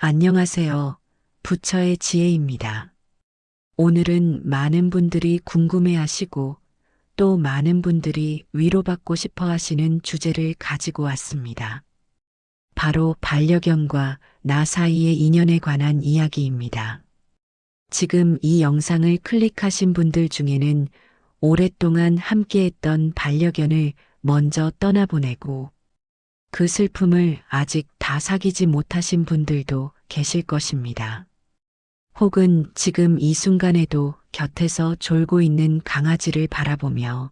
안녕하세요. 부처의 지혜입니다. 오늘은 많은 분들이 궁금해하시고 또 많은 분들이 위로받고 싶어 하시는 주제를 가지고 왔습니다. 바로 반려견과 나 사이의 인연에 관한 이야기입니다. 지금 이 영상을 클릭하신 분들 중에는 오랫동안 함께했던 반려견을 먼저 떠나보내고 그 슬픔을 아직 다 사귀지 못하신 분들도 계실 것입니다. 혹은 지금 이 순간에도 곁에서 졸고 있는 강아지를 바라보며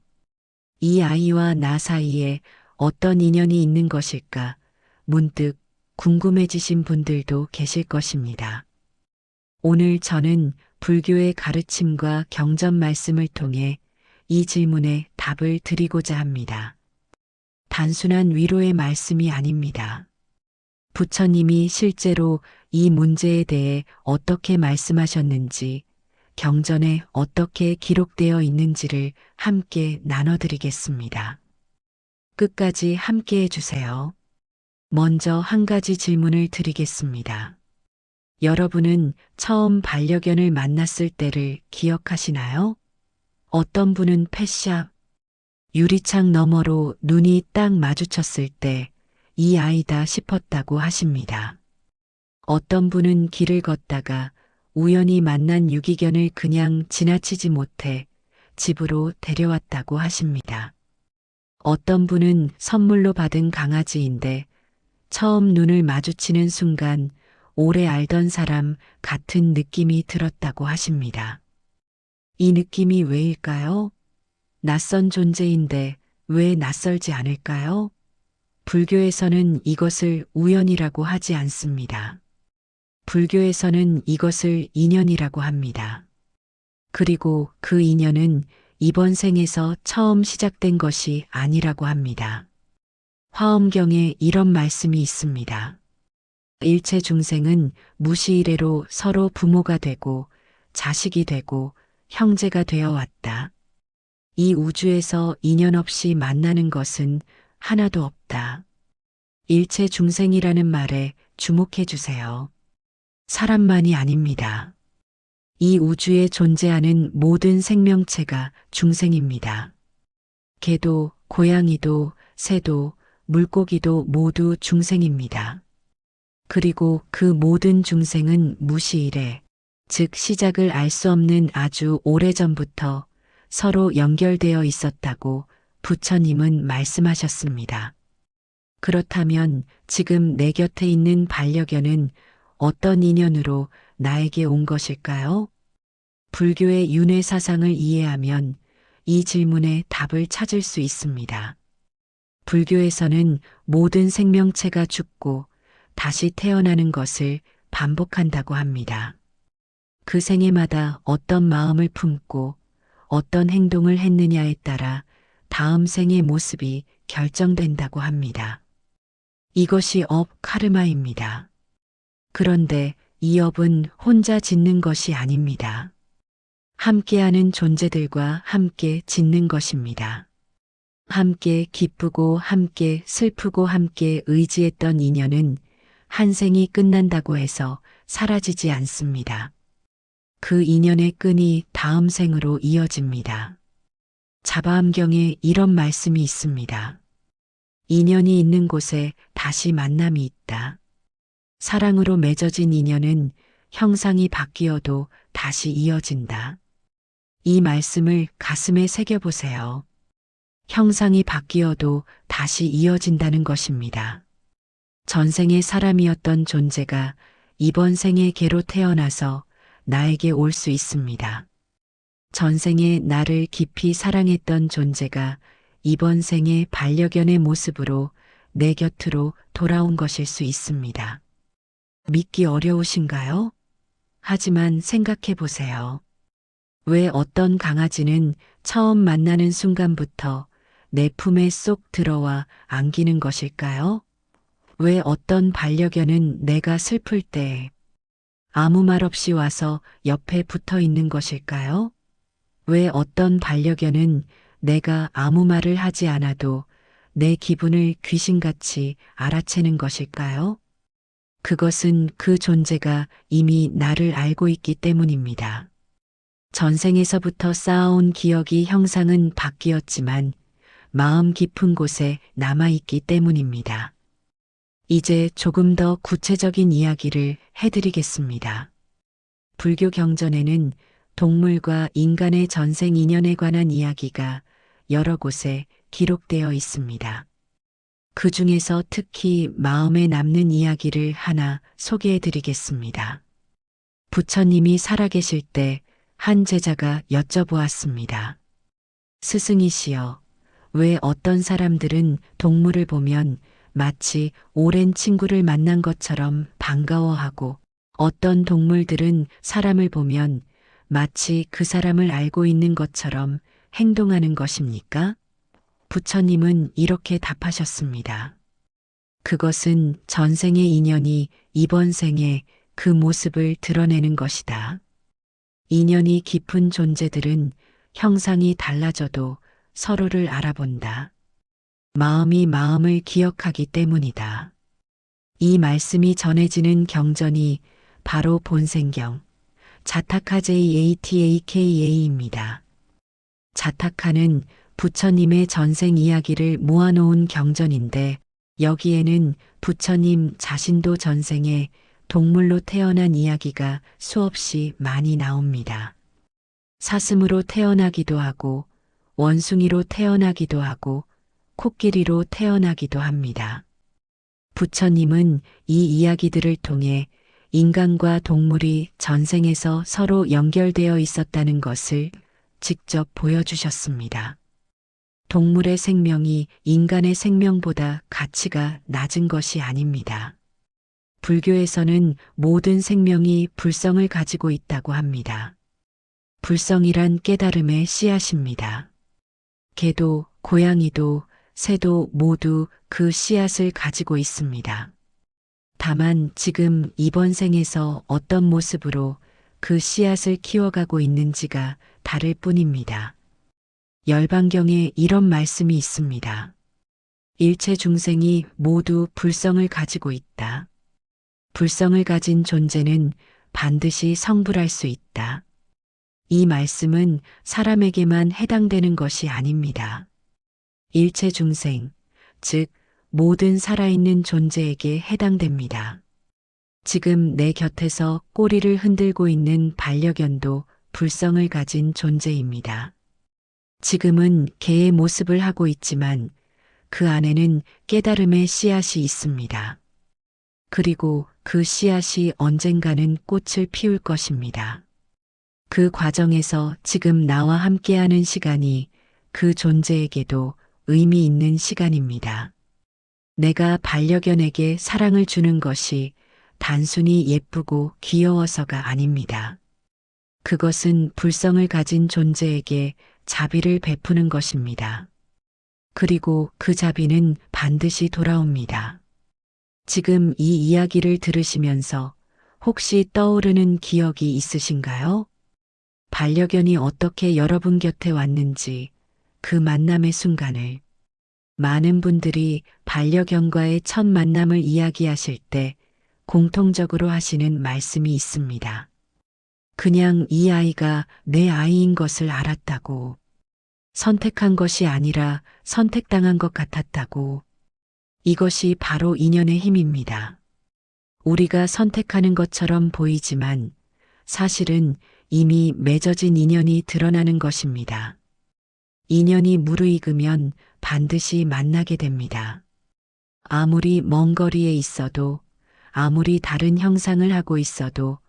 이 아이와 나 사이에 어떤 인연이 있는 것일까 문득 궁금해지신 분들도 계실 것입니다. 오늘 저는 불교의 가르침과 경전 말씀을 통해 이 질문에 답을 드리고자 합니다. 단순한 위로의 말씀이 아닙니다. 부처님이 실제로 이 문제에 대해 어떻게 말씀하셨는지, 경전에 어떻게 기록되어 있는지를 함께 나눠드리겠습니다. 끝까지 함께 해주세요. 먼저 한 가지 질문을 드리겠습니다. 여러분은 처음 반려견을 만났을 때를 기억하시나요? 어떤 분은 펫샵, 유리창 너머로 눈이 딱 마주쳤을 때 이 아이다 싶었다고 하십니다. 어떤 분은 길을 걷다가 우연히 만난 유기견을 그냥 지나치지 못해 집으로 데려왔다고 하십니다. 어떤 분은 선물로 받은 강아지인데 처음 눈을 마주치는 순간 오래 알던 사람 같은 느낌이 들었다고 하십니다. 이 느낌이 왜일까요? 낯선 존재인데 왜 낯설지 않을까요? 불교에서는 이것을 우연이라고 하지 않습니다. 불교에서는 이것을 인연이라고 합니다. 그리고 그 인연은 이번 생에서 처음 시작된 것이 아니라고 합니다. 화엄경에 이런 말씀이 있습니다. 일체 중생은 무시이래로 서로 부모가 되고 자식이 되고 형제가 되어 왔다. 이 우주에서 인연 없이 만나는 것은 하나도 없다. 일체 중생이라는 말에 주목해 주세요. 사람만이 아닙니다. 이 우주에 존재하는 모든 생명체가 중생입니다. 개도, 고양이도, 새도, 물고기도 모두 중생입니다. 그리고 그 모든 중생은 무시이래, 즉 시작을 알 수 없는 아주 오래전부터 서로 연결되어 있었다고 부처님은 말씀하셨습니다. 그렇다면 지금 내 곁에 있는 반려견은 어떤 인연으로 나에게 온 것일까요? 불교의 윤회 사상을 이해하면 이 질문에 답을 찾을 수 있습니다. 불교에서는 모든 생명체가 죽고 다시 태어나는 것을 반복한다고 합니다. 그 생애마다 어떤 마음을 품고 어떤 행동을 했느냐에 따라 다음 생의 모습이 결정된다고 합니다. 이것이 업 카르마입니다. 그런데 이 업은 혼자 짓는 것이 아닙니다. 함께하는 존재들과 함께 짓는 것입니다. 함께 기쁘고 함께 슬프고 함께 의지했던 인연은 한 생이 끝난다고 해서 사라지지 않습니다. 그 인연의 끈이 다음 생으로 이어집니다. 자바암경에 이런 말씀이 있습니다. 인연이 있는 곳에 다시 만남이 있다. 사랑으로 맺어진 인연은 형상이 바뀌어도 다시 이어진다. 이 말씀을 가슴에 새겨보세요. 형상이 바뀌어도 다시 이어진다는 것입니다. 전생의 사람이었던 존재가 이번 생의 개로 태어나서 나에게 올 수 있습니다. 전생에 나를 깊이 사랑했던 존재가 이번 생의 반려견의 모습으로 내 곁으로 돌아온 것일 수 있습니다. 믿기 어려우신가요? 하지만 생각해 보세요. 왜 어떤 강아지는 처음 만나는 순간부터 내 품에 쏙 들어와 안기는 것일까요? 왜 어떤 반려견은 내가 슬플 때 아무 말 없이 와서 옆에 붙어 있는 것일까요? 왜 어떤 반려견은 내가 아무 말을 하지 않아도 내 기분을 귀신같이 알아채는 것일까요? 그것은 그 존재가 이미 나를 알고 있기 때문입니다. 전생에서부터 쌓아온 기억이 형상은 바뀌었지만 마음 깊은 곳에 남아있기 때문입니다. 이제 조금 더 구체적인 이야기를 해드리겠습니다. 불교 경전에는 동물과 인간의 전생 인연에 관한 이야기가 여러 곳에 기록되어 있습니다. 그 중에서 특히 마음에 남는 이야기를 하나 소개해 드리겠습니다. 부처님이 살아계실 때 한 제자가 여쭤보았습니다. 스승이시여, 왜 어떤 사람들은 동물을 보면 마치 오랜 친구를 만난 것처럼 반가워하고 어떤 동물들은 사람을 보면 마치 그 사람을 알고 있는 것처럼 행동하는 것입니까? 부처님은 이렇게 답하셨습니다. 그것은 전생의 인연이 이번 생에 그 모습을 드러내는 것이다. 인연이 깊은 존재들은 형상이 달라져도 서로를 알아본다. 마음이 마음을 기억하기 때문이다. 이 말씀이 전해지는 경전이 바로 본생경, 자타카 JATAKA입니다. 자타카는 부처님의 전생 이야기를 모아놓은 경전인데 여기에는 부처님 자신도 전생에 동물로 태어난 이야기가 수없이 많이 나옵니다. 사슴으로 태어나기도 하고 원숭이로 태어나기도 하고 코끼리로 태어나기도 합니다. 부처님은 이 이야기들을 통해 인간과 동물이 전생에서 서로 연결되어 있었다는 것을 직접 보여주셨습니다. 동물의 생명이 인간의 생명보다 가치가 낮은 것이 아닙니다. 불교에서는 모든 생명이 불성을 가지고 있다고 합니다. 불성이란 깨달음의 씨앗입니다. 개도, 고양이도, 새도 모두 그 씨앗을 가지고 있습니다. 다만 지금 이번 생에서 어떤 모습으로 그 씨앗을 키워가고 있는지가 다를 뿐입니다. 열반경에 이런 말씀이 있습니다. 일체 중생이 모두 불성을 가지고 있다. 불성을 가진 존재는 반드시 성불할 수 있다. 이 말씀은 사람에게만 해당되는 것이 아닙니다. 일체 중생, 즉 모든 살아있는 존재에게 해당됩니다. 지금 내 곁에서 꼬리를 흔들고 있는 반려견도 불성을 가진 존재입니다. 지금은 개의 모습을 하고 있지만 그 안에는 깨달음의 씨앗이 있습니다. 그리고 그 씨앗이 언젠가는 꽃을 피울 것입니다. 그 과정에서 지금 나와 함께하는 시간이 그 존재에게도 의미 있는 시간입니다. 내가 반려견에게 사랑을 주는 것이 단순히 예쁘고 귀여워서가 아닙니다. 그것은 불성을 가진 존재에게 자비를 베푸는 것입니다. 그리고 그 자비는 반드시 돌아옵니다. 지금 이 이야기를 들으시면서 혹시 떠오르는 기억이 있으신가요? 반려견이 어떻게 여러분 곁에 왔는지 그 만남의 순간을. 많은 분들이 반려견과의 첫 만남을 이야기하실 때 공통적으로 하시는 말씀이 있습니다. 그냥 이 아이가 내 아이인 것을 알았다고. 선택한 것이 아니라 선택당한 것 같았다고. 이것이 바로 인연의 힘입니다. 우리가 선택하는 것처럼 보이지만 사실은 이미 맺어진 인연이 드러나는 것입니다. 인연이 무르익으면 반드시 만나게 됩니다. 아무리 먼 거리에 있어도, 아무리 다른 형상을 하고 있어도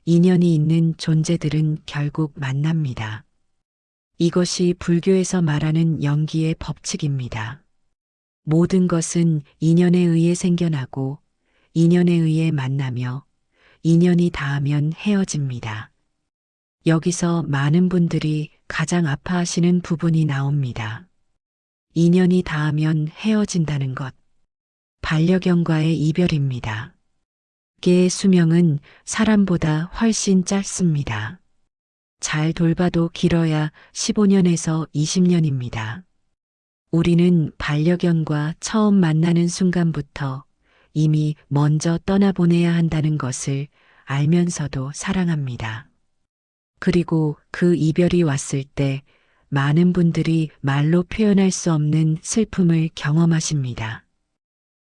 인연이 있는 존재들은 결국 만납니다. 이것이 불교에서 말하는 연기의 법칙입니다. 모든 것은 인연에 의해 생겨나고 인연에 의해 만나며 인연이 닿으면 헤어집니다. 여기서 많은 분들이 가장 아파하시는 부분이 나옵니다. 인연이 닿으면 헤어진다는 것. 반려견과의 이별입니다. 개의 수명은 사람보다 훨씬 짧습니다. 잘 돌봐도 길어야 15년에서 20년입니다. 우리는 반려견과 처음 만나는 순간부터 이미 먼저 떠나보내야 한다는 것을 알면서도 사랑합니다. 그리고 그 이별이 왔을 때 많은 분들이 말로 표현할 수 없는 슬픔을 경험하십니다.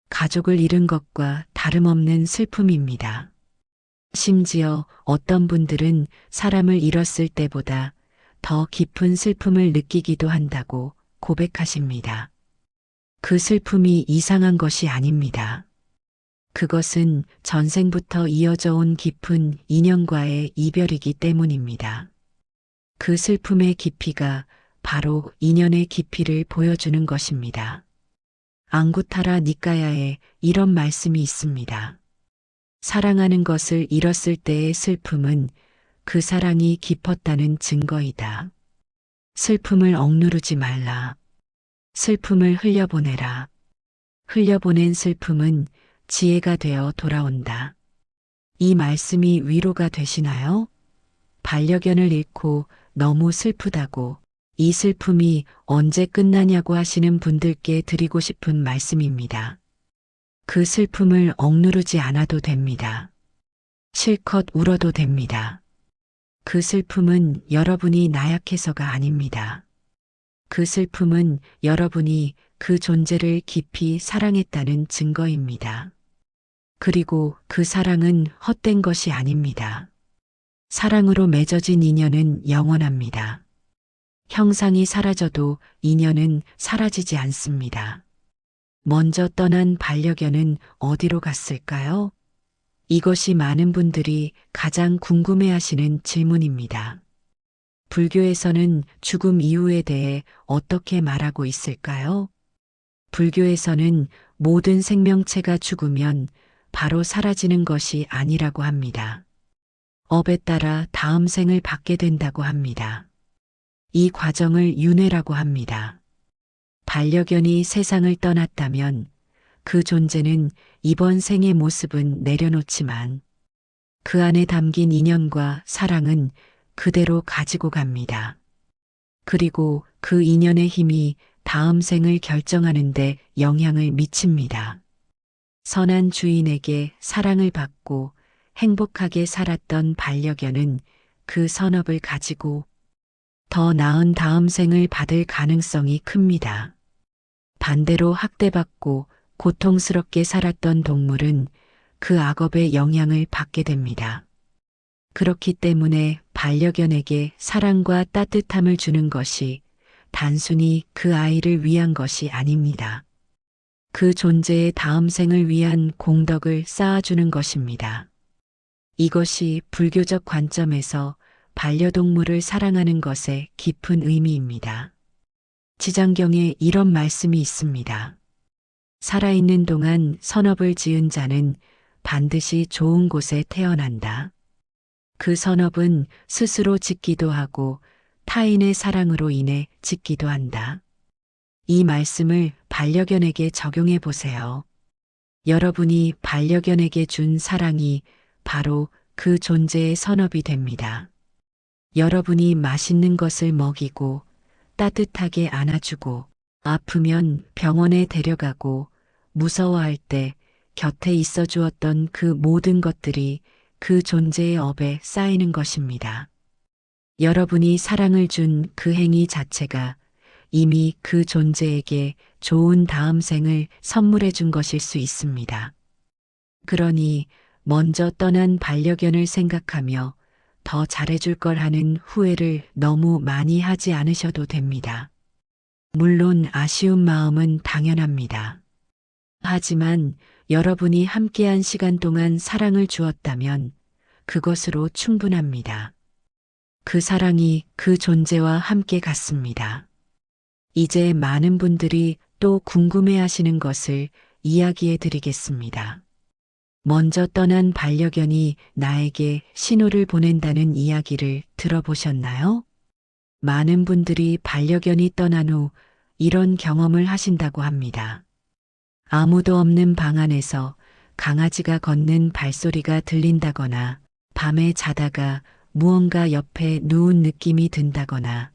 가족을 잃은 것과 다름없는 슬픔입니다. 심지어 어떤 분들은 사람을 잃었을 때보다 더 깊은 슬픔을 느끼기도 한다고 고백하십니다. 그 슬픔이 이상한 것이 아닙니다. 그것은 전생부터 이어져 온 깊은 인연과의 이별이기 때문입니다. 그 슬픔의 깊이가 바로 인연의 깊이를 보여주는 것입니다. 앙구타라 니까야에 이런 말씀이 있습니다. 사랑하는 것을 잃었을 때의 슬픔은 그 사랑이 깊었다는 증거이다. 슬픔을 억누르지 말라. 슬픔을 흘려보내라. 흘려보낸 슬픔은 지혜가 되어 돌아온다. 이 말씀이 위로가 되시나요? 반려견을 잃고 너무 슬프다고 이 슬픔이 언제 끝나냐고 하시는 분들께 드리고 싶은 말씀입니다. 그 슬픔을 억누르지 않아도 됩니다. 실컷 울어도 됩니다. 그 슬픔은 여러분이 나약해서가 아닙니다. 그 슬픔은 여러분이 그 존재를 깊이 사랑했다는 증거입니다. 그리고 그 사랑은 헛된 것이 아닙니다. 사랑으로 맺어진 인연은 영원합니다. 형상이 사라져도 인연은 사라지지 않습니다. 먼저 떠난 반려견은 어디로 갔을까요? 이것이 많은 분들이 가장 궁금해하시는 질문입니다. 불교에서는 죽음 이후에 대해 어떻게 말하고 있을까요? 불교에서는 모든 생명체가 죽으면 바로 사라지는 것이 아니라고 합니다. 업에 따라 다음 생을 받게 된다고 합니다. 이 과정을 윤회라고 합니다. 반려견이 세상을 떠났다면 그 존재는 이번 생의 모습은 내려놓지만 그 안에 담긴 인연과 사랑은 그대로 가지고 갑니다. 그리고 그 인연의 힘이 다음 생을 결정하는 데 영향을 미칩니다. 선한 주인에게 사랑을 받고 행복하게 살았던 반려견은 그 선업을 가지고 더 나은 다음 생을 받을 가능성이 큽니다. 반대로 학대받고 고통스럽게 살았던 동물은 그 악업의 영향을 받게 됩니다. 그렇기 때문에 반려견에게 사랑과 따뜻함을 주는 것이 단순히 그 아이를 위한 것이 아닙니다. 그 존재의 다음 생을 위한 공덕을 쌓아주는 것입니다. 이것이 불교적 관점에서 반려동물을 사랑하는 것의 깊은 의미입니다. 지장경에 이런 말씀이 있습니다. 살아있는 동안 선업을 지은 자는 반드시 좋은 곳에 태어난다. 그 선업은 스스로 짓기도 하고 타인의 사랑으로 인해 짓기도 한다. 이 말씀을 반려견에게 적용해 보세요. 여러분이 반려견에게 준 사랑이 바로 그 존재의 선업이 됩니다. 여러분이 맛있는 것을 먹이고 따뜻하게 안아주고 아프면 병원에 데려가고 무서워할 때 곁에 있어 주었던 그 모든 것들이 그 존재의 업에 쌓이는 것입니다. 여러분이 사랑을 준 그 행위 자체가 이미 그 존재에게 좋은 다음 생을 선물해 준 것일 수 있습니다. 그러니 먼저 떠난 반려견을 생각하며 더 잘해줄 걸 하는 후회를 너무 많이 하지 않으셔도 됩니다. 물론 아쉬운 마음은 당연합니다. 하지만 여러분이 함께한 시간 동안 사랑을 주었다면 그것으로 충분합니다. 그 사랑이 그 존재와 함께 갔습니다. 이제 많은 분들이 또 궁금해하시는 것을 이야기해 드리겠습니다. 먼저 떠난 반려견이 나에게 신호를 보낸다는 이야기를 들어보셨나요? 많은 분들이 반려견이 떠난 후 이런 경험을 하신다고 합니다. 아무도 없는 방 안에서 강아지가 걷는 발소리가 들린다거나 밤에 자다가 무언가 옆에 누운 느낌이 든다거나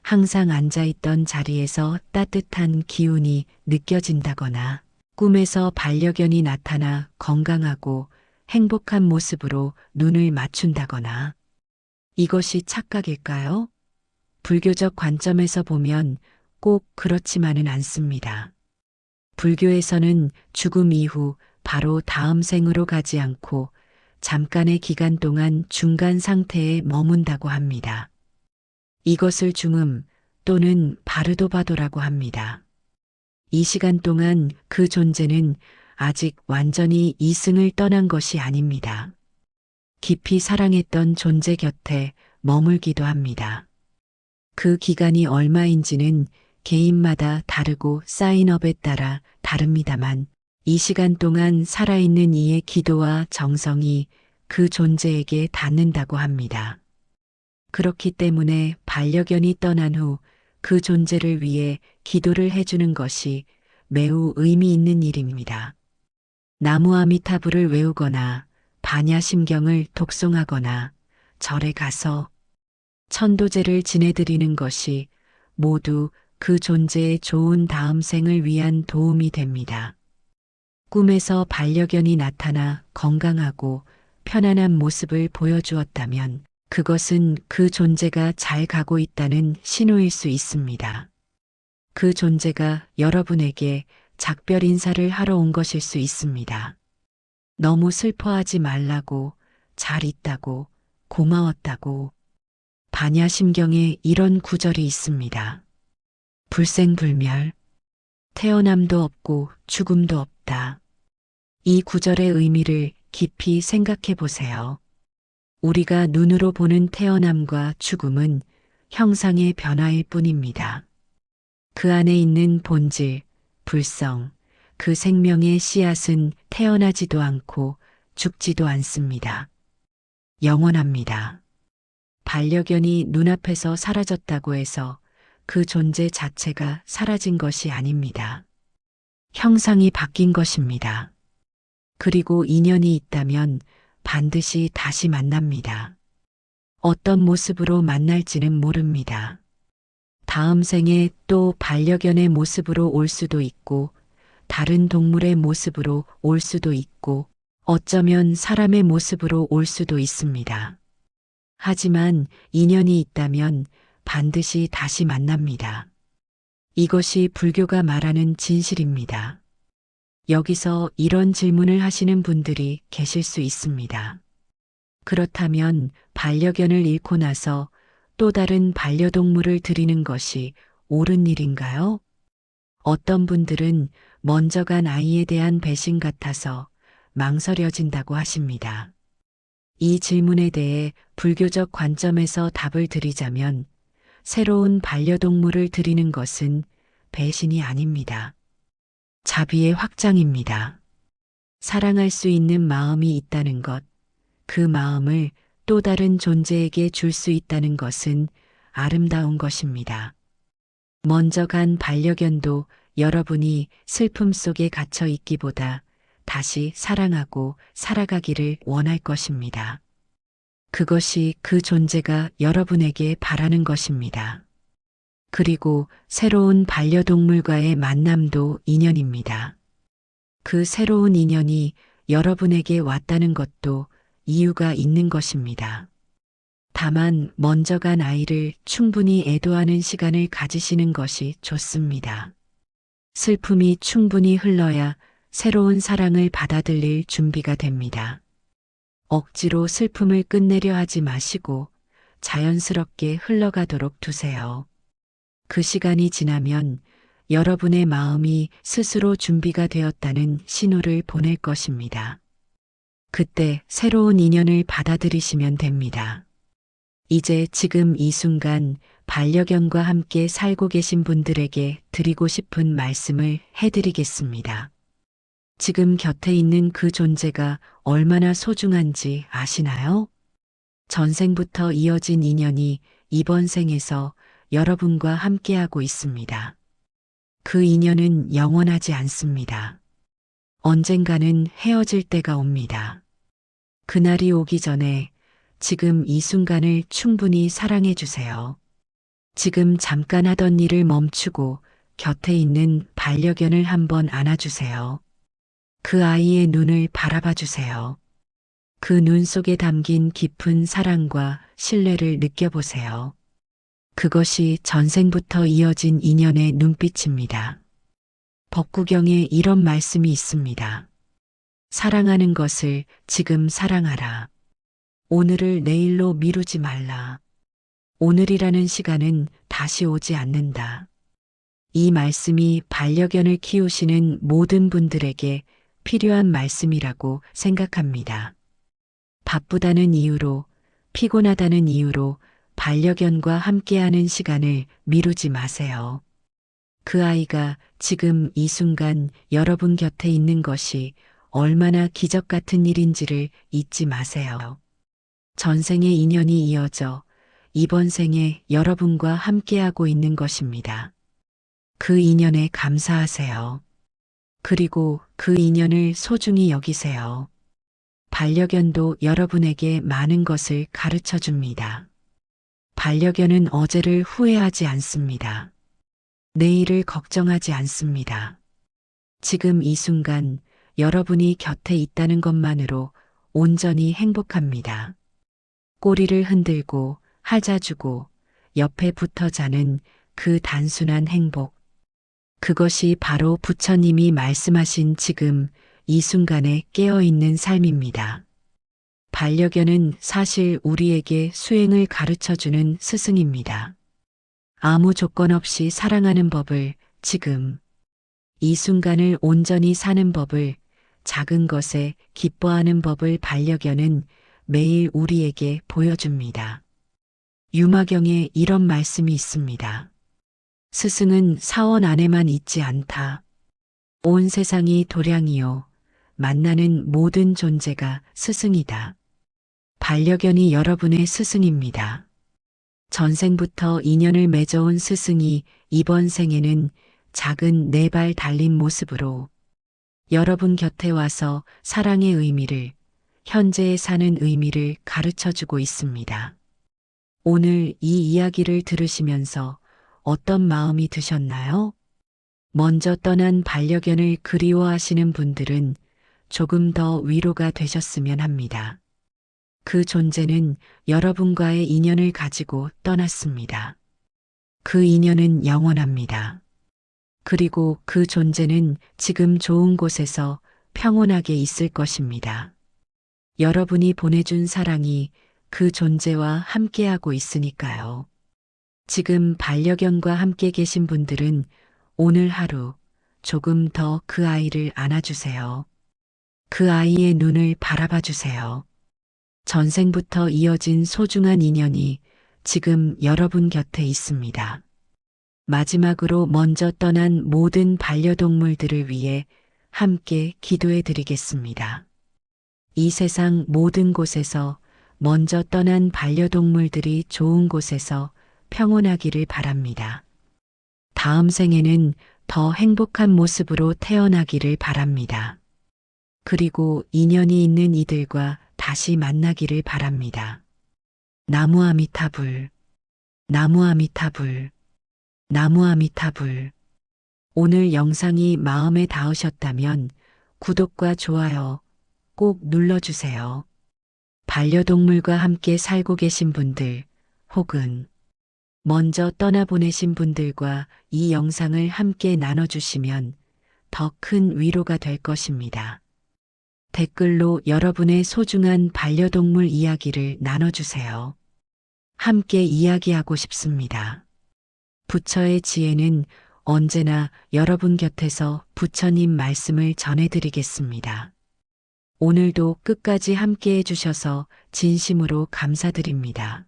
항상 앉아있던 자리에서 따뜻한 기운이 느껴진다거나 꿈에서 반려견이 나타나 건강하고 행복한 모습으로 눈을 맞춘다거나. 이것이 착각일까요? 불교적 관점에서 보면 꼭 그렇지만은 않습니다. 불교에서는 죽음 이후 바로 다음 생으로 가지 않고 잠깐의 기간 동안 중간 상태에 머문다고 합니다. 이것을 중음 또는 바르도바도라고 합니다. 이 시간 동안 그 존재는 아직 완전히 이승을 떠난 것이 아닙니다. 깊이 사랑했던 존재 곁에 머물기도 합니다. 그 기간이 얼마인지는 개인마다 다르고 사인업에 따라 다릅니다만 이 시간 동안 살아있는 이의 기도와 정성이 그 존재에게 닿는다고 합니다. 그렇기 때문에 반려견이 떠난 후 그 존재를 위해 기도를 해주는 것이 매우 의미 있는 일입니다. 나무 아미타불을 외우거나 반야심경을 독송하거나 절에 가서 천도제를 지내드리는 것이 모두 그 존재의 좋은 다음 생을 위한 도움이 됩니다. 꿈에서 반려견이 나타나 건강하고 편안한 모습을 보여주었다면 그것은 그 존재가 잘 가고 있다는 신호일 수 있습니다. 그 존재가 여러분에게 작별 인사를 하러 온 것일 수 있습니다. 너무 슬퍼하지 말라고, 잘 있다고, 고마웠다고. 반야심경에 이런 구절이 있습니다. 불생불멸, 태어남도 없고 죽음도 없다. 이 구절의 의미를 깊이 생각해 보세요. 우리가 눈으로 보는 태어남과 죽음은 형상의 변화일 뿐입니다. 그 안에 있는 본질, 불성, 그 생명의 씨앗은 태어나지도 않고 죽지도 않습니다. 영원합니다. 반려견이 눈앞에서 사라졌다고 해서 그 존재 자체가 사라진 것이 아닙니다. 형상이 바뀐 것입니다. 그리고 인연이 있다면 반드시 다시 만납니다. 어떤 모습으로 만날지는 모릅니다. 다음 생에 또 반려견의 모습으로 올 수도 있고, 다른 동물의 모습으로 올 수도 있고, 어쩌면 사람의 모습으로 올 수도 있습니다. 하지만 인연이 있다면 반드시 다시 만납니다. 이것이 불교가 말하는 진실입니다. 여기서 이런 질문을 하시는 분들이 계실 수 있습니다. 그렇다면 반려견을 잃고 나서 또 다른 반려동물을 드리는 것이 옳은 일인가요? 어떤 분들은 먼저 간 아이에 대한 배신 같아서 망설여진다고 하십니다. 이 질문에 대해 불교적 관점에서 답을 드리자면 새로운 반려동물을 드리는 것은 배신이 아닙니다. 자비의 확장입니다. 사랑할 수 있는 마음이 있다는 것, 그 마음을 또 다른 존재에게 줄 수 있다는 것은 아름다운 것입니다. 먼저 간 반려견도 여러분이 슬픔 속에 갇혀 있기보다 다시 사랑하고 살아가기를 원할 것입니다. 그것이 그 존재가 여러분에게 바라는 것입니다. 그리고 새로운 반려동물과의 만남도 인연입니다. 그 새로운 인연이 여러분에게 왔다는 것도 이유가 있는 것입니다. 다만 먼저 간 아이를 충분히 애도하는 시간을 가지시는 것이 좋습니다. 슬픔이 충분히 흘러야 새로운 사랑을 받아들일 준비가 됩니다. 억지로 슬픔을 끝내려 하지 마시고 자연스럽게 흘러가도록 두세요. 그 시간이 지나면 여러분의 마음이 스스로 준비가 되었다는 신호를 보낼 것입니다. 그때 새로운 인연을 받아들이시면 됩니다. 이제 지금 이 순간 반려견과 함께 살고 계신 분들에게 드리고 싶은 말씀을 해드리겠습니다. 지금 곁에 있는 그 존재가 얼마나 소중한지 아시나요? 전생부터 이어진 인연이 이번 생에서 여러분과 함께하고 있습니다. 그 인연은 영원하지 않습니다. 언젠가는 헤어질 때가 옵니다. 그날이 오기 전에 지금 이 순간을 충분히 사랑해 주세요. 지금 잠깐 하던 일을 멈추고 곁에 있는 반려견을 한번 안아주세요. 그 아이의 눈을 바라봐 주세요. 그 눈 속에 담긴 깊은 사랑과 신뢰를 느껴보세요. 그것이 전생부터 이어진 인연의 눈빛입니다. 법구경에 이런 말씀이 있습니다. 사랑하는 것을 지금 사랑하라. 오늘을 내일로 미루지 말라. 오늘이라는 시간은 다시 오지 않는다. 이 말씀이 반려견을 키우시는 모든 분들에게 필요한 말씀이라고 생각합니다. 바쁘다는 이유로, 피곤하다는 이유로 반려견과 함께하는 시간을 미루지 마세요. 그 아이가 지금 이 순간 여러분 곁에 있는 것이 얼마나 기적 같은 일인지를 잊지 마세요. 전생의 인연이 이어져 이번 생에 여러분과 함께하고 있는 것입니다. 그 인연에 감사하세요. 그리고 그 인연을 소중히 여기세요. 반려견도 여러분에게 많은 것을 가르쳐 줍니다. 반려견은 어제를 후회하지 않습니다. 내일을 걱정하지 않습니다. 지금 이 순간 여러분이 곁에 있다는 것만으로 온전히 행복합니다. 꼬리를 흔들고 하자주고 옆에 붙어 자는 그 단순한 행복. 그것이 바로 부처님이 말씀하신 지금 이 순간에 깨어있는 삶입니다. 반려견은 사실 우리에게 수행을 가르쳐주는 스승입니다. 아무 조건 없이 사랑하는 법을 지금 이 순간을 온전히 사는 법을 작은 것에 기뻐하는 법을 반려견은 매일 우리에게 보여줍니다. 유마경에 이런 말씀이 있습니다. 스승은 사원 안에만 있지 않다. 온 세상이 도량이요. 만나는 모든 존재가 스승이다. 반려견이 여러분의 스승입니다. 전생부터 인연을 맺어온 스승이 이번 생에는 작은 네 발 달린 모습으로 여러분 곁에 와서 사랑의 의미를, 현재에 사는 의미를 가르쳐 주고 있습니다. 오늘 이 이야기를 들으시면서 어떤 마음이 드셨나요? 먼저 떠난 반려견을 그리워하시는 분들은 조금 더 위로가 되셨으면 합니다. 그 존재는 여러분과의 인연을 가지고 떠났습니다. 그 인연은 영원합니다. 그리고 그 존재는 지금 좋은 곳에서 평온하게 있을 것입니다. 여러분이 보내준 사랑이 그 존재와 함께하고 있으니까요. 지금 반려견과 함께 계신 분들은 오늘 하루 조금 더 그 아이를 안아주세요. 그 아이의 눈을 바라봐 주세요. 전생부터 이어진 소중한 인연이 지금 여러분 곁에 있습니다. 마지막으로 먼저 떠난 모든 반려동물들을 위해 함께 기도해 드리겠습니다. 이 세상 모든 곳에서 먼저 떠난 반려동물들이 좋은 곳에서 평온하기를 바랍니다. 다음 생에는 더 행복한 모습으로 태어나기를 바랍니다. 그리고 인연이 있는 이들과 다시 만나기를 바랍니다. 나무 아미타불, 나무 아미타불, 나무 아미타불. 오늘 영상이 마음에 닿으셨다면 구독과 좋아요 꼭 눌러주세요. 반려동물과 함께 살고 계신 분들 혹은 먼저 떠나보내신 분들과 이 영상을 함께 나눠주시면 더 큰 위로가 될 것입니다. 댓글로 여러분의 소중한 반려동물 이야기를 나눠주세요. 함께 이야기하고 싶습니다. 부처의 지혜는 언제나 여러분 곁에서 부처님 말씀을 전해드리겠습니다. 오늘도 끝까지 함께 해주셔서 진심으로 감사드립니다.